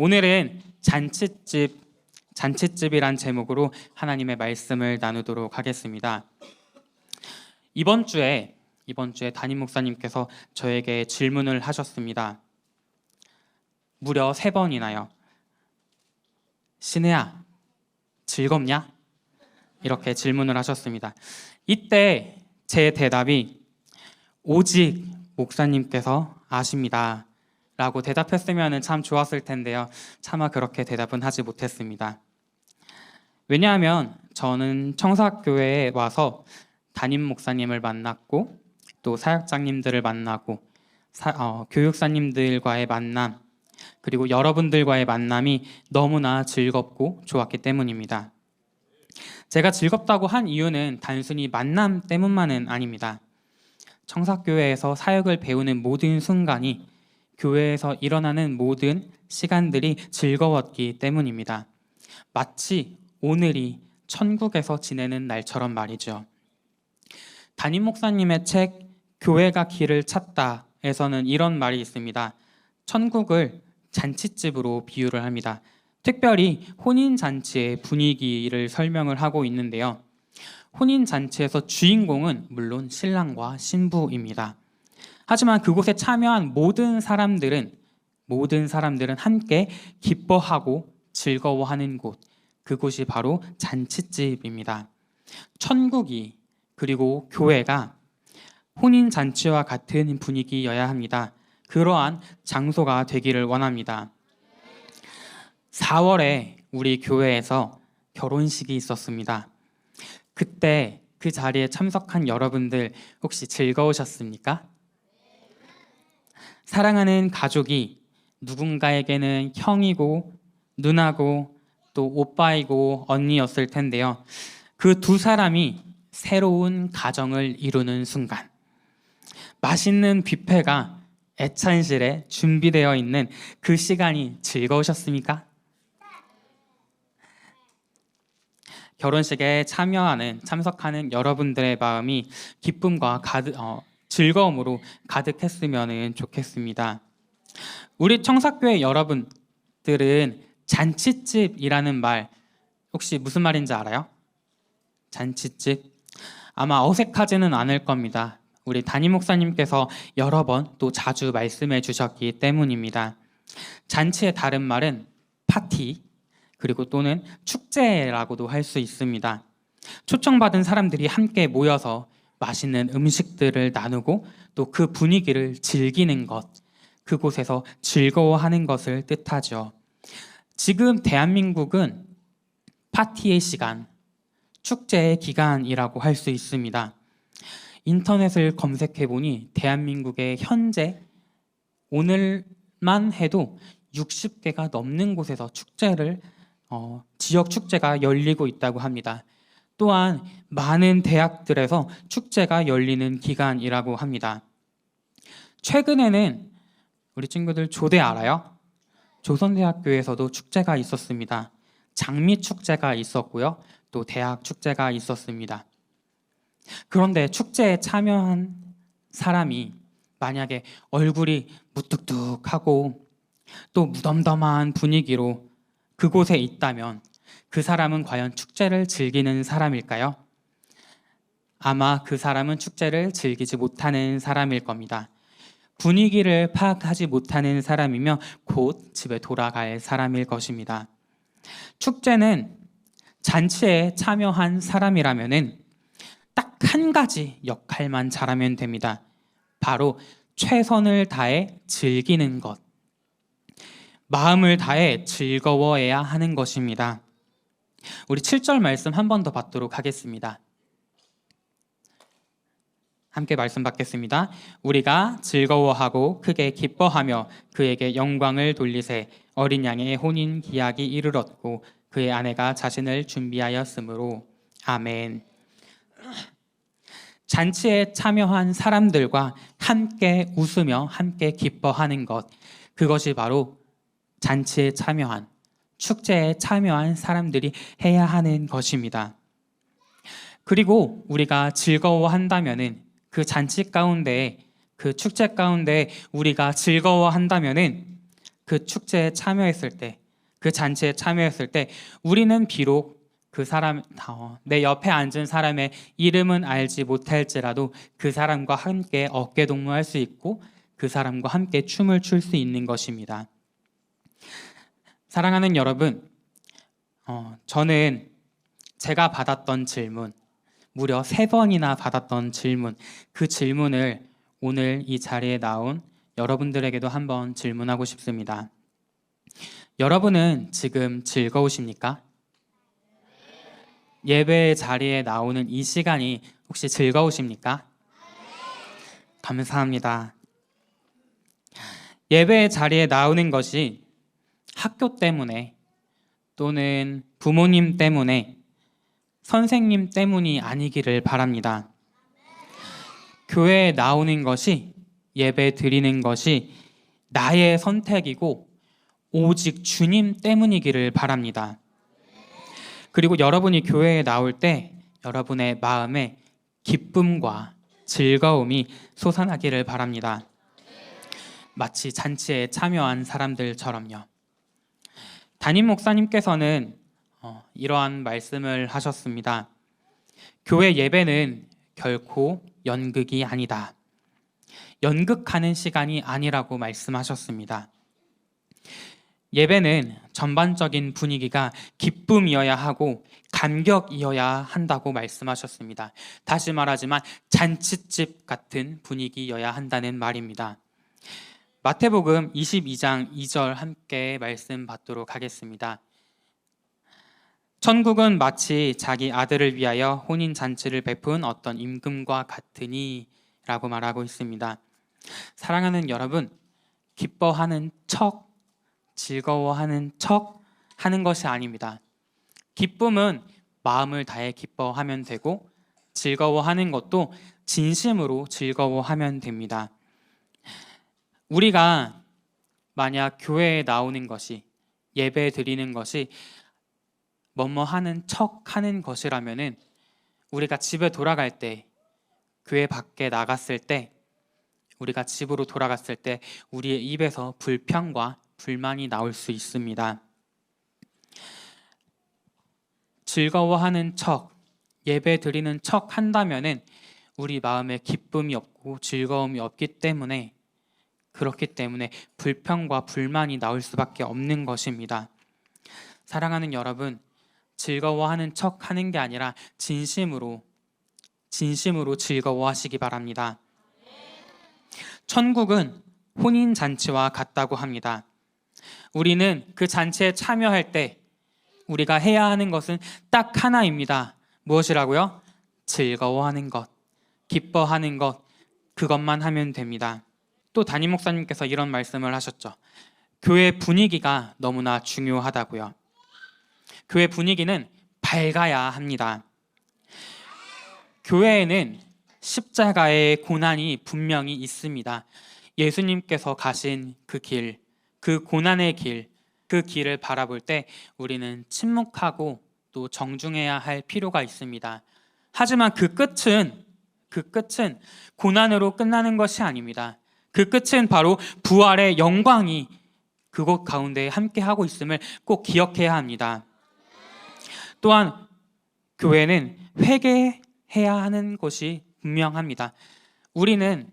오늘은 잔치집이란 제목으로 하나님의 말씀을 나누도록 하겠습니다. 이번 주에 담임 목사님께서 저에게 질문을 하셨습니다. 무려 3번이나요. 신혜야, 즐겁냐? 이렇게 질문을 하셨습니다. 이때 제 대답이 오직 목사님께서 아십니다 라고 대답했으면 참 좋았을 텐데요. 차마 그렇게 대답은 하지 못했습니다. 왜냐하면 저는 청사교회에 와서 담임 목사님을 만났고 또 사역장님들을 만나고 교육사님들과의 만남, 그리고 여러분들과의 만남이 너무나 즐겁고 좋았기 때문입니다. 제가 즐겁다고 한 이유는 단순히 만남 때문만은 아닙니다. 청사교회에서 사역을 배우는 모든 순간이, 교회에서 일어나는 모든 시간들이 즐거웠기 때문입니다. 마치 오늘이 천국에서 지내는 날처럼 말이죠. 담임 목사님의 책 교회가 길을 찾다에서는 이런 말이 있습니다. 천국을 잔치집으로 비유를 합니다. 특별히 혼인잔치의 분위기를 설명을 하고 있는데요. 혼인잔치에서 주인공은 물론 신랑과 신부입니다. 하지만 그곳에 참여한 모든 사람들은 함께 기뻐하고 즐거워하는 곳, 그곳이 바로 잔치집입니다. 천국이, 그리고 교회가 혼인잔치와 같은 분위기여야 합니다. 그러한 장소가 되기를 원합니다. 4월에 우리 교회에서 결혼식이 있었습니다. 그때 그 자리에 참석한 여러분들 혹시 즐거우셨습니까? 사랑하는 가족이 누군가에게는 형이고 누나고 또 오빠이고 언니였을 텐데요. 그 두 사람이 새로운 가정을 이루는 순간, 맛있는 뷔페가 애찬실에 준비되어 있는 그 시간이 즐거우셨습니까? 결혼식에 참석하는 여러분들의 마음이 기쁨과 즐거움으로 가득했으면 좋겠습니다. 우리 청사교회 여러분들은 잔치집이라는 말 혹시 무슨 말인지 알아요? 잔치집? 아마 어색하지는 않을 겁니다. 우리 담임 목사님께서 여러 번 또 자주 말씀해 주셨기 때문입니다. 잔치의 다른 말은 파티, 그리고 또는 축제라고도 할 수 있습니다. 초청받은 사람들이 함께 모여서 맛있는 음식들을 나누고 또 그 분위기를 즐기는 것, 그곳에서 즐거워하는 것을 뜻하죠. 지금 대한민국은 파티의 시간, 축제의 기간이라고 할 수 있습니다. 인터넷을 검색해보니 대한민국의 현재 오늘만 해도 60개가 넘는 곳에서 지역 축제가 열리고 있다고 합니다. 또한 많은 대학들에서 축제가 열리는 기간이라고 합니다. 최근에는 우리 친구들 조대 알아요? 조선대학교에서도 축제가 있었습니다. 장미축제가 있었고요. 또 대학 축제가 있었습니다. 그런데 축제에 참여한 사람이 만약에 얼굴이 무뚝뚝하고 또 무덤덤한 분위기로 그곳에 있다면 그 사람은 과연 축제를 즐기는 사람일까요? 아마 그 사람은 축제를 즐기지 못하는 사람일 겁니다. 분위기를 파악하지 못하는 사람이며 곧 집에 돌아갈 사람일 것입니다. 축제는 잔치에 참여한 사람이라면은 딱 한 가지 역할만 잘하면 됩니다. 바로 최선을 다해 즐기는 것, 마음을 다해 즐거워해야 하는 것입니다. 우리 7절 말씀 한 번 더 받도록 하겠습니다. 함께 말씀 받겠습니다. 우리가 즐거워하고 크게 기뻐하며 그에게 영광을 돌리세. 어린 양의 혼인 기약이 이르렀고 그의 아내가 자신을 준비하였으므로. 아멘. 잔치에 참여한 사람들과 함께 웃으며 함께 기뻐하는 것, 그것이 바로 잔치에 참여한, 축제에 참여한 사람들이 해야 하는 것입니다. 그리고 우리가 즐거워한다면은 그 잔치 가운데, 그 축제 가운데 우리가 즐거워한다면은 그 축제에 참여했을 때, 그 잔치에 참여했을 때 우리는 비록 그 사람, 내 옆에 앉은 사람의 이름은 알지 못할지라도 그 사람과 함께 어깨 동무할 수 있고 그 사람과 함께 춤을 출 수 있는 것입니다. 사랑하는 여러분, 저는 제가 받았던 질문, 무려 3번이나 받았던 질문, 그 질문을 오늘 이 자리에 나온 여러분들에게도 한번 질문하고 싶습니다. 여러분은 지금 즐거우십니까? 예배 자리에 나오는 이 시간이 혹시 즐거우십니까? 감사합니다. 예배 자리에 나오는 것이 학교 때문에 또는 부모님 때문에 선생님 때문이 아니기를 바랍니다. 교회에 나오는 것이, 예배 드리는 것이 나의 선택이고 오직 주님 때문이기를 바랍니다. 그리고 여러분이 교회에 나올 때 여러분의 마음에 기쁨과 즐거움이 솟아나기를 바랍니다. 마치 잔치에 참여한 사람들처럼요. 담임 목사님께서는 이러한 말씀을 하셨습니다. 교회 예배는 결코 연극이 아니다. 연극하는 시간이 아니라고 말씀하셨습니다. 예배는 전반적인 분위기가 기쁨이어야 하고 감격이어야 한다고 말씀하셨습니다. 다시 말하지만 잔치집 같은 분위기여야 한다는 말입니다. 마태복음 22장 2절 함께 말씀 받도록 하겠습니다. 천국은 마치 자기 아들을 위하여 혼인잔치를 베푼 어떤 임금과 같으니 라고 말하고 있습니다. 사랑하는 여러분, 기뻐하는 척, 즐거워하는 척 하는 것이 아닙니다. 기쁨은 마음을 다해 기뻐하면 되고 즐거워하는 것도 진심으로 즐거워하면 됩니다. 우리가 만약 교회에 나오는 것이, 예배 드리는 것이 뭐뭐 하는 척 하는 것이라면은 우리가 집에 돌아갈 때, 교회 밖에 나갔을 때, 우리가 집으로 돌아갔을 때 우리의 입에서 불평과 불만이 나올 수 있습니다. 즐거워하는 척, 예배 드리는 척 한다면은 우리 마음에 기쁨이 없고 즐거움이 없기 때문에, 그렇기 때문에 불평과 불만이 나올 수밖에 없는 것입니다. 사랑하는 여러분, 즐거워하는 척 하는 게 아니라 진심으로 즐거워하시기 바랍니다. 천국은 혼인잔치와 같다고 합니다. 우리는 그 잔치에 참여할 때 우리가 해야 하는 것은 딱 하나입니다. 무엇이라고요? 즐거워하는 것, 기뻐하는 것, 그것만 하면 됩니다. 또 담임 목사님께서 이런 말씀을 하셨죠. 교회 분위기가 너무나 중요하다고요. 교회 분위기는 밝아야 합니다. 교회에는 십자가의 고난이 분명히 있습니다. 예수님께서 가신 그 길, 그 고난의 길, 그 길을 바라볼 때 우리는 침묵하고 또 정중해야 할 필요가 있습니다. 하지만 그 끝은 고난으로 끝나는 것이 아닙니다. 그 끝은 바로 부활의 영광이 그곳 가운데 함께하고 있음을 꼭 기억해야 합니다. 또한 교회는 회개해야 하는 것이 분명합니다. 우리는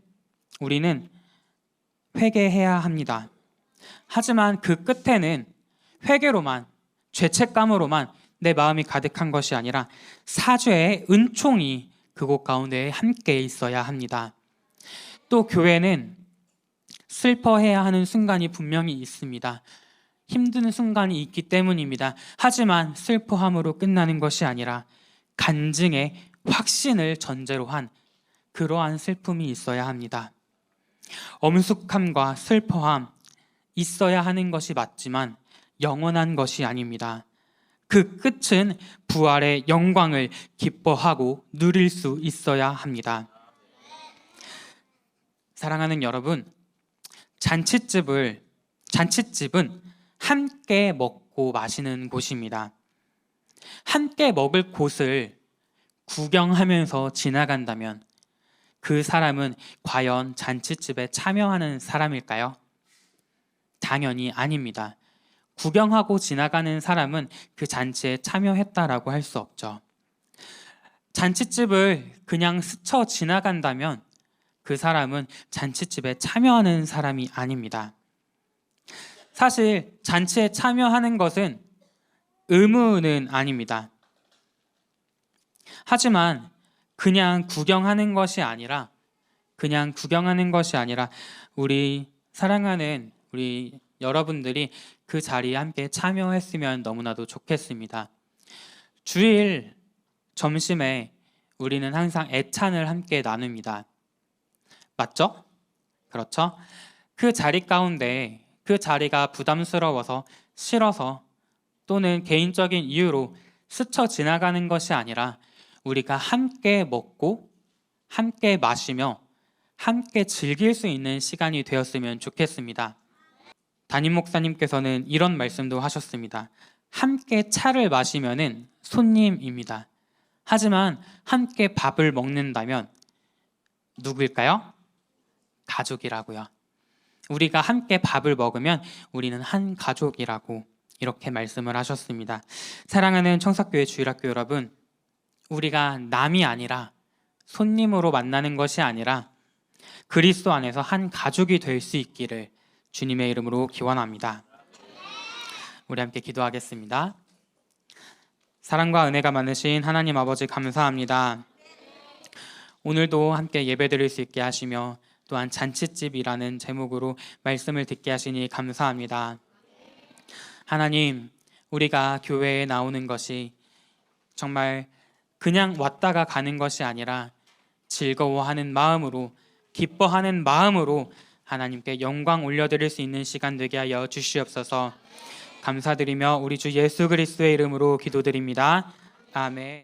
회개해야 합니다. 하지만 그 끝에는 회개로만, 죄책감으로만 내 마음이 가득한 것이 아니라 사죄의 은총이 그곳 가운데 함께 있어야 합니다. 또 교회는 슬퍼해야 하는 순간이 분명히 있습니다. 힘든 순간이 있기 때문입니다. 하지만 슬퍼함으로 끝나는 것이 아니라 간증의 확신을 전제로 한 그러한 슬픔이 있어야 합니다. 엄숙함과 슬퍼함 있어야 하는 것이 맞지만 영원한 것이 아닙니다. 그 끝은 부활의 영광을 기뻐하고 누릴 수 있어야 합니다. 사랑하는 여러분, 잔치집은 함께 먹고 마시는 곳입니다. 함께 먹을 곳을 구경하면서 지나간다면 그 사람은 과연 잔치집에 참여하는 사람일까요? 당연히 아닙니다. 구경하고 지나가는 사람은 그 잔치에 참여했다라고 할 수 없죠. 잔치집을 그냥 스쳐 지나간다면 그 사람은 잔치집에 참여하는 사람이 아닙니다. 사실 잔치에 참여하는 것은 의무는 아닙니다. 하지만 그냥 구경하는 것이 아니라 우리 사랑하는 우리 여러분들이 그 자리에 함께 참여했으면 너무나도 좋겠습니다. 주일 점심에 우리는 항상 애찬을 함께 나눕니다. 맞죠? 그렇죠? 그 자리 가운데 그 자리가 부담스러워서 싫어서 또는 개인적인 이유로 스쳐 지나가는 것이 아니라 우리가 함께 먹고 함께 마시며 함께 즐길 수 있는 시간이 되었으면 좋겠습니다. 담임 목사님께서는 이런 말씀도 하셨습니다. 함께 차를 마시면은 손님입니다. 하지만 함께 밥을 먹는다면 누구일까요? 가족이라고요. 우리가 함께 밥을 먹으면 우리는 한 가족이라고 이렇게 말씀을 하셨습니다. 사랑하는 청사교회 주일학교 여러분, 우리가 남이 아니라 손님으로 만나는 것이 아니라 그리스도 안에서 한 가족이 될 수 있기를 주님의 이름으로 기원합니다. 우리 함께 기도하겠습니다. 사랑과 은혜가 많으신 하나님 아버지 감사합니다. 오늘도 함께 예배드릴 수 있게 하시며 또한 잔치집이라는 제목으로 말씀을 듣게 하시니 감사합니다. 하나님, 우리가 교회에 나오는 것이 정말 그냥 왔다가 가는 것이 아니라 즐거워하는 마음으로, 기뻐하는 마음으로 하나님께 영광 올려드릴 수 있는 시간 되게 하여 주시옵소서. 감사드리며 우리 주 예수 그리스도의 이름으로 기도드립니다. 아멘.